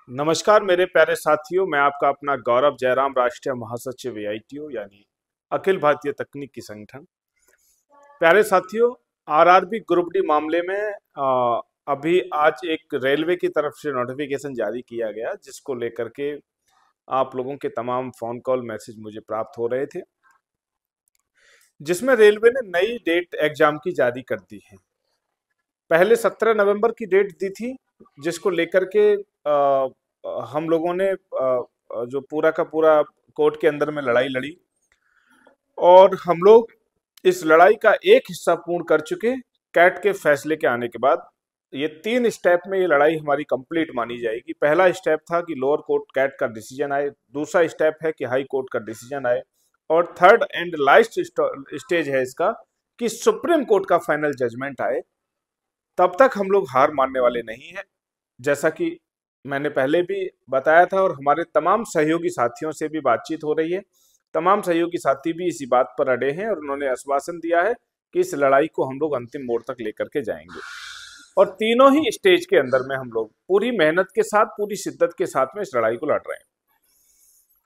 नमस्कार मेरे प्यारे साथियों, मैं आपका अपना गौरव जयराम, राष्ट्रीय महासचिव एआईटीयू यानी अखिल भारतीय तकनीकी संगठन। प्यारे साथियों, आरआरबी ग्रुप डी मामले में अभी आज एक रेलवे की तरफ से नोटिफिकेशन जारी किया गया, जिसको लेकर के आप लोगों के तमाम फोन कॉल मैसेज मुझे प्राप्त हो रहे थे, जिसमें रेलवे ने नई डेट एग्जाम की जारी कर दी है। पहले 17 नवंबर की डेट दी थी, जिसको लेकर के हम लोगों ने जो पूरा का पूरा कोर्ट के अंदर में लड़ाई लड़ी और हम लोग इस लड़ाई का एक हिस्सा पूर्ण कर चुके। कैट के फैसले के आने के बाद ये 3 स्टेप में ये लड़ाई हमारी कंप्लीट मानी जाएगी। पहला स्टेप था कि लोअर कोर्ट कैट का डिसीजन आए, दूसरा स्टेप है कि हाई कोर्ट का डिसीजन आए, और थर्ड एंड लास्ट स्टेज है इसका कि सुप्रीम कोर्ट का फाइनल जजमेंट आए। तब तक हम लोग हार मानने वाले नहीं हैं, जैसा कि मैंने पहले भी बताया था और हमारे तमाम सहयोगी साथियों से भी बातचीत हो रही है। तमाम सहयोगी साथी भी इसी बात पर अड़े हैं और उन्होंने आश्वासन दिया है कि इस लड़ाई को हम लोग अंतिम मोड़ तक लेकर के जाएंगे और तीनों ही स्टेज के अंदर में हम लोग पूरी मेहनत के साथ, पूरी शिद्दत के साथ में इस लड़ाई को लड़ रहे हैं।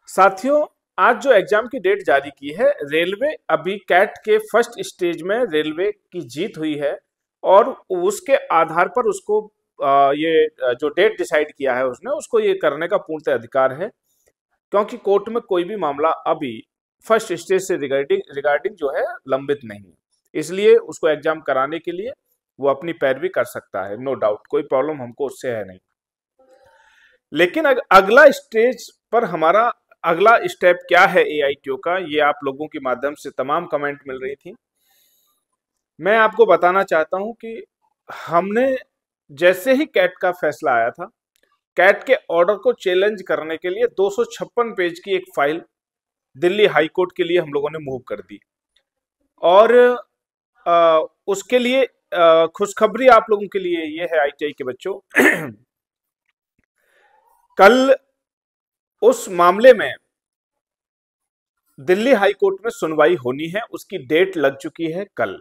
साथियों, आज जो एग्जाम की डेट जारी की है, रेलवे अभी कैट के फर्स्ट स्टेज में रेलवे की जीत हुई है और उसके आधार पर उसको ये जो डेट डिसाइड किया है उसने, उसको ये करने का पूर्ण अधिकार है, क्योंकि कोर्ट में कोई भी मामला अभी फर्स्ट स्टेज से रिगार्डिंग जो है लंबित नहीं है। इसलिए उसको एग्जाम कराने के लिए वो अपनी पैरवी कर सकता है, नो डाउट, कोई प्रॉब्लम हमको उससे है नहीं। लेकिन अगला स्टेज पर हमारा अगला स्टेप क्या है एआईटीओ का, ये आप लोगों के माध्यम से तमाम कमेंट मिल रही थी। मैं आपको बताना चाहता हूं कि हमने जैसे ही कैट का फैसला आया था, कैट के ऑर्डर को चैलेंज करने के लिए 256 पेज की एक फाइल दिल्ली हाई कोर्ट के लिए हम लोगों ने मूव कर दी। और उसके लिए खुशखबरी आप लोगों के लिए ये है आईटीआई के बच्चों, कल उस मामले में दिल्ली हाई कोर्ट में सुनवाई होनी है, उसकी डेट लग चुकी है कल।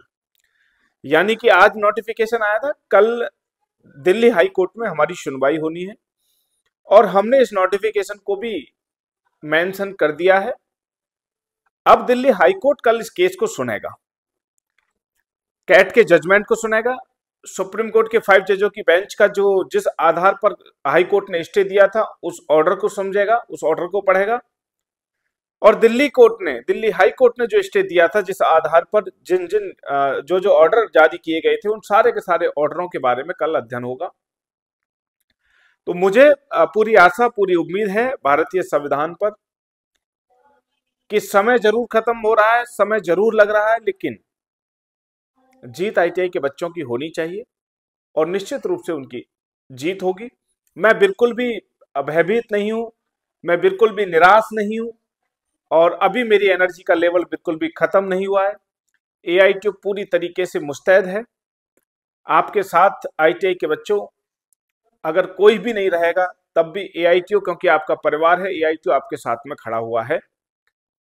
यानी कि आज नोटिफिकेशन आया था, कल दिल्ली हाई कोर्ट में हमारी सुनवाई होनी है और हमने इस नोटिफिकेशन को भी मेंशन कर दिया है। अब दिल्ली हाई कोर्ट कल इस केस को सुनेगा, कैट के जजमेंट को सुनेगा, सुप्रीम कोर्ट के 5 जजों की बेंच का जो जिस आधार पर हाई कोर्ट ने स्टे दिया था उस ऑर्डर को समझेगा, उस ऑर्डर को पढ़ेगा, और दिल्ली हाई कोर्ट ने जो स्टे दिया था, जिस आधार पर जिन जिन जो ऑर्डर जारी किए गए थे, उन सारे के सारे ऑर्डरों के बारे में कल अध्ययन होगा। तो मुझे पूरी आशा, पूरी उम्मीद है भारतीय संविधान पर कि समय जरूर खत्म हो रहा है, समय जरूर लग रहा है, लेकिन जीत आईटीआई के बच्चों की होनी चाहिए और निश्चित रूप से उनकी जीत होगी। मैं बिल्कुल भी भयभीत नहीं हूं, मैं बिल्कुल भी निराश नहीं हूं और अभी मेरी एनर्जी का लेवल बिल्कुल भी खत्म नहीं हुआ है। एआईटीयू पूरी तरीके से मुस्तैद है आपके साथ। आईटीआई के बच्चों, अगर कोई भी नहीं रहेगा तब भी एआईटीयू, क्योंकि आपका परिवार है, एआईटीयू आपके साथ में खड़ा हुआ है,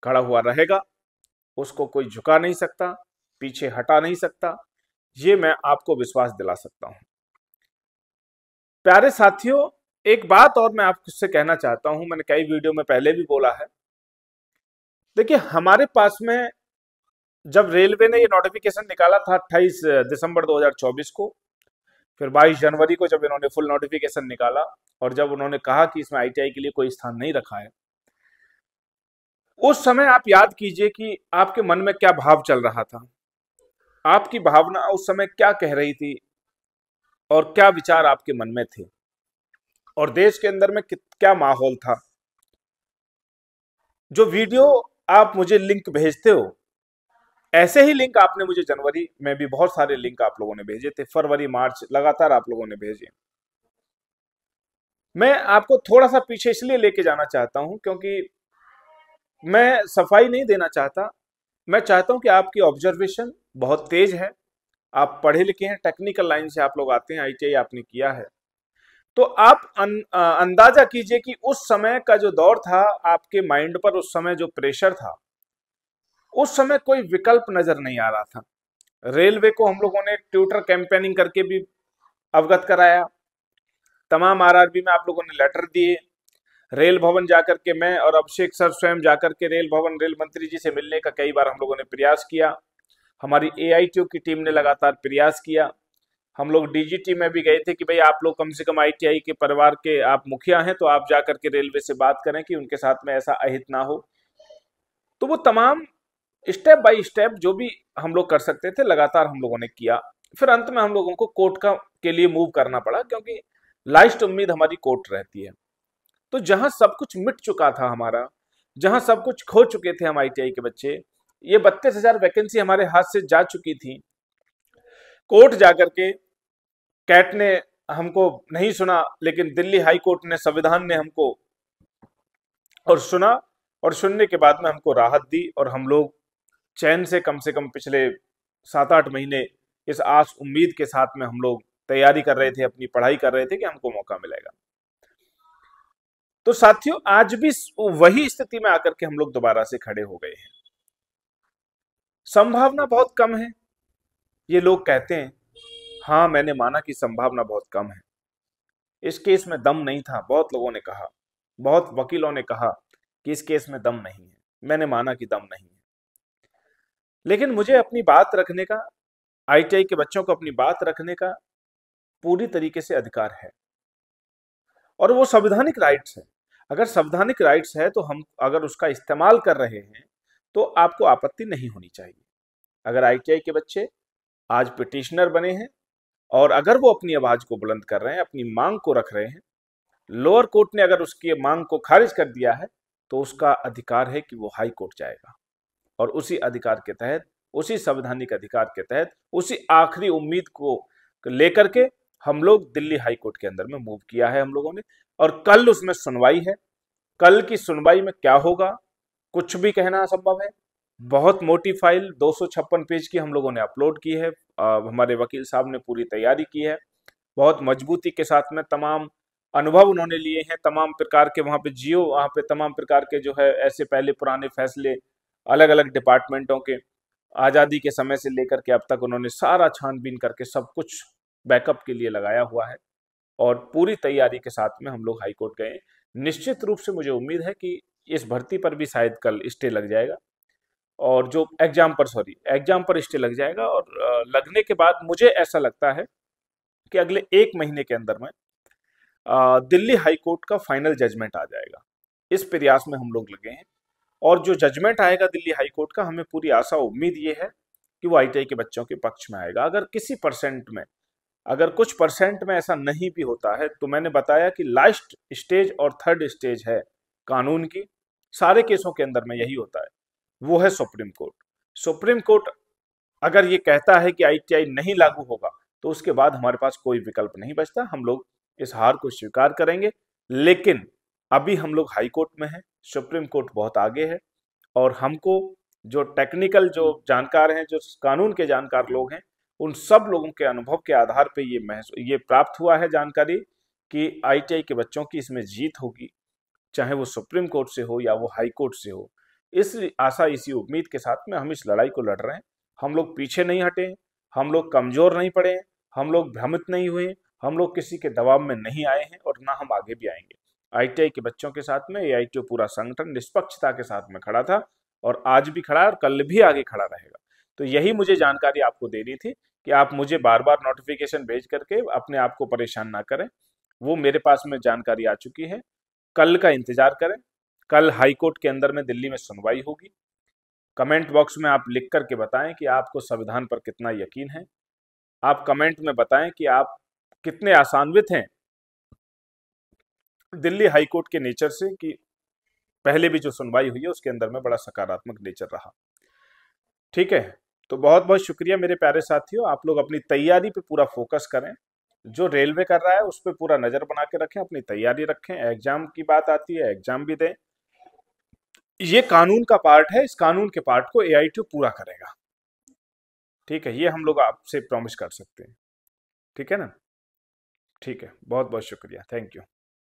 खड़ा हुआ रहेगा। उसको कोई झुका नहीं सकता, पीछे हटा नहीं सकता, ये मैं आपको विश्वास दिला सकता हूं। प्यारे साथियों, एक बात और मैं आपसे कहना चाहता हूं, मैंने कई वीडियो में पहले भी बोला है। देखिए, हमारे पास में जब रेलवे ने ये नोटिफिकेशन निकाला था 28 दिसंबर 2024 को, फिर 22 जनवरी को जब इन्होंने फुल नोटिफिकेशन निकाला और जब उन्होंने कहा कि इसमें आईटीआई के लिए कोई स्थान नहीं रखा है, उस समय आप याद कीजिए कि आपके मन में क्या भाव चल रहा था, आपकी भावना उस समय क्या कह रही थी और क्या विचार आपके मन में थे और देश के अंदर में क्या माहौल था। जो वीडियो आप मुझे लिंक भेजते हो, ऐसे ही लिंक आपने मुझे जनवरी में भी बहुत सारे लिंक आप लोगों ने भेजे थे, फरवरी मार्च लगातार आप लोगों ने भेजे। मैं आपको थोड़ा सा पीछे इसलिए लेके जाना चाहता हूं क्योंकि मैं सफाई नहीं देना चाहता। मैं चाहता हूं कि आपकी ऑब्जर्वेशन बहुत तेज है, आप पढ़े लिखे हैं, टेक्निकल लाइन से आप लोग आते हैं, आईटीआई आपने किया है, तो आप अंदाजा कीजिए कि उस समय का जो दौर था, आपके माइंड पर उस समय जो प्रेशर था, उस समय कोई विकल्प नजर नहीं आ रहा था। रेलवे को हम लोगों ने ट्विटर कैंपेनिंग करके भी अवगत कराया, तमाम आरआरबी में आप लोगों ने लेटर दिए। रेल भवन जाकर के मैं और अभिषेक सर स्वयं जाकर के रेल भवन रेल मंत्री जी से मिलने का कई बार हम लोगों ने प्रयास किया। हमारी एआईटीयू की टीम ने लगातार प्रयास किया। हम लोग डीजीटी में भी गए थे कि भाई आप लोग कम से कम आईटीआई के परिवार के आप मुखिया हैं, तो आप जाकर के रेलवे से बात करें कि उनके साथ में ऐसा अहित ना हो। तो वो तमाम स्टेप बाय स्टेप जो भी हम लोग कर सकते थे लगातार हम लोगों ने किया। फिर अंत में हम लोगों को कोर्ट का के लिए मूव करना पड़ा, क्योंकि लास्ट उम्मीद हमारी कोर्ट रहती है। तो जहां सब कुछ मिट चुका था हमारा, जहां सब कुछ खो चुके थे हम आईटीआई के बच्चे, ये 32,000 वैकेंसी हमारे हाथ से जा चुकी थी। कोर्ट जाकर के कैट ने हमको नहीं सुना, लेकिन दिल्ली हाई कोर्ट ने, संविधान ने हमको और सुना, और सुनने के बाद में हमको राहत दी, और हम लोग चैन से कम पिछले 7-8 महीने इस आस उम्मीद के साथ में हम लोग तैयारी कर रहे थे, अपनी पढ़ाई कर रहे थे कि हमको मौका मिलेगा। तो साथियों, आज भी वही स्थिति में आकर के हम लोग दोबारा से खड़े हो गए हैं। संभावना बहुत कम है, ये लोग कहते हैं। हाँ, मैंने माना कि संभावना बहुत कम है। इस केस में दम नहीं था, बहुत लोगों ने कहा, बहुत वकीलों ने कहा कि इस केस में दम नहीं है। मैंने माना कि दम नहीं है, लेकिन मुझे अपनी बात रखने का, आईटीआई के बच्चों को अपनी बात रखने का पूरी तरीके से अधिकार है, और वो संवैधानिक राइट्स है। अगर संवैधानिक राइट्स है तो हम अगर उसका इस्तेमाल कर रहे हैं तो आपको आपत्ति नहीं होनी चाहिए। अगर आईटीआई के बच्चे आज पिटिशनर बने हैं और अगर वो अपनी आवाज को बुलंद कर रहे हैं, अपनी मांग को रख रहे हैं, लोअर कोर्ट ने अगर उसकी मांग को खारिज कर दिया है, तो उसका अधिकार है कि वो हाई कोर्ट जाएगा, और उसी अधिकार के तहत, उसी संवैधानिक अधिकार के तहत, उसी आखिरी उम्मीद को लेकर के हम लोग दिल्ली हाई कोर्ट के अंदर में मूव किया है हम लोगों ने। और कल उसमें सुनवाई है। कल की सुनवाई में क्या होगा कुछ भी कहना असंभव है। बहुत मोटी फाइल 256 पेज की हम लोगों ने अपलोड की है। हमारे वकील साहब ने पूरी तैयारी की है, बहुत मजबूती के साथ में तमाम अनुभव उन्होंने लिए हैं, तमाम प्रकार के वहाँ पे तमाम प्रकार के जो है ऐसे पहले पुराने फैसले अलग अलग डिपार्टमेंटों के आज़ादी के समय से लेकर के अब तक उन्होंने सारा छानबीन करके सब कुछ बैकअप के लिए लगाया हुआ है, और पूरी तैयारी के साथ में हम लोग हाई कोर्ट गए। निश्चित रूप से मुझे उम्मीद है कि इस भर्ती पर भी शायद कल स्टे लग जाएगा, और जो एग्जाम पर स्टे लग जाएगा, और लगने के बाद मुझे ऐसा लगता है कि अगले 1 महीने के अंदर में दिल्ली हाई कोर्ट का फाइनल जजमेंट आ जाएगा। इस प्रयास में हम लोग लगे हैं, और जो जजमेंट आएगा दिल्ली हाई कोर्ट का, हमें पूरी आशा उम्मीद ये है कि वो आईटीआई के बच्चों के पक्ष में आएगा। अगर किसी परसेंट में, अगर कुछ परसेंट में ऐसा नहीं भी होता है, तो मैंने बताया कि लास्ट स्टेज और थर्ड स्टेज है कानून की, सारे केसों के अंदर में यही होता है, वो है सुप्रीम कोर्ट। सुप्रीम कोर्ट अगर ये कहता है कि आईटीआई नहीं लागू होगा, तो उसके बाद हमारे पास कोई विकल्प नहीं बचता, हम लोग इस हार को स्वीकार करेंगे। लेकिन अभी हम लोग हाई कोर्ट में हैं, सुप्रीम कोर्ट बहुत आगे है, और हमको जो टेक्निकल जो जानकार हैं, जो कानून के जानकार लोग हैं, उन सब लोगों के अनुभव के आधार पे ये प्राप्त हुआ है जानकारी कि आईटीआई के बच्चों की इसमें जीत होगी, चाहे वो सुप्रीम कोर्ट से हो या वो हाई कोर्ट से हो। इस आशा, इसी उम्मीद के साथ में हम इस लड़ाई को लड़ रहे हैं। हम लोग पीछे नहीं हटे, हम लोग कमजोर नहीं पड़े, हम लोग भ्रमित नहीं हुए, हम लोग किसी के दबाव में नहीं आए हैं, और ना हम आगे भी आएंगे। आईटीआई के बच्चों के साथ में एआईटीयू पूरा संगठन निष्पक्षता के साथ में खड़ा था, और आज भी खड़ा है, और कल भी आगे खड़ा रहेगा। तो यही मुझे जानकारी आपको देनी थी कि आप मुझे बार बार नोटिफिकेशन भेज करके अपने आप को परेशान ना करें। वो मेरे पास में जानकारी आ चुकी है, कल का इंतजार करें। कल हाई कोर्ट के अंदर में दिल्ली में सुनवाई होगी। कमेंट बॉक्स में आप लिख करके बताएं कि आपको संविधान पर कितना यकीन है। आप कमेंट में बताएं कि आप कितने आशान्वित हैं दिल्ली हाई कोर्ट के नेचर से, कि पहले भी जो सुनवाई हुई है उसके अंदर में बड़ा सकारात्मक नेचर रहा। ठीक है, तो बहुत बहुत शुक्रिया मेरे प्यारे साथियों। आप लोग अपनी तैयारी पे पूरा फोकस करें, जो रेलवे कर रहा है उस पर पूरा नजर बना के रखें, अपनी तैयारी रखें। एग्जाम की बात आती है, एग्जाम भी दें। ये कानून का पार्ट है, इस कानून के पार्ट को एआईटीयू पूरा करेगा। ठीक है, ये हम लोग आपसे प्रॉमिस कर सकते हैं। ठीक है ना? ठीक है, बहुत बहुत शुक्रिया, थैंक यू।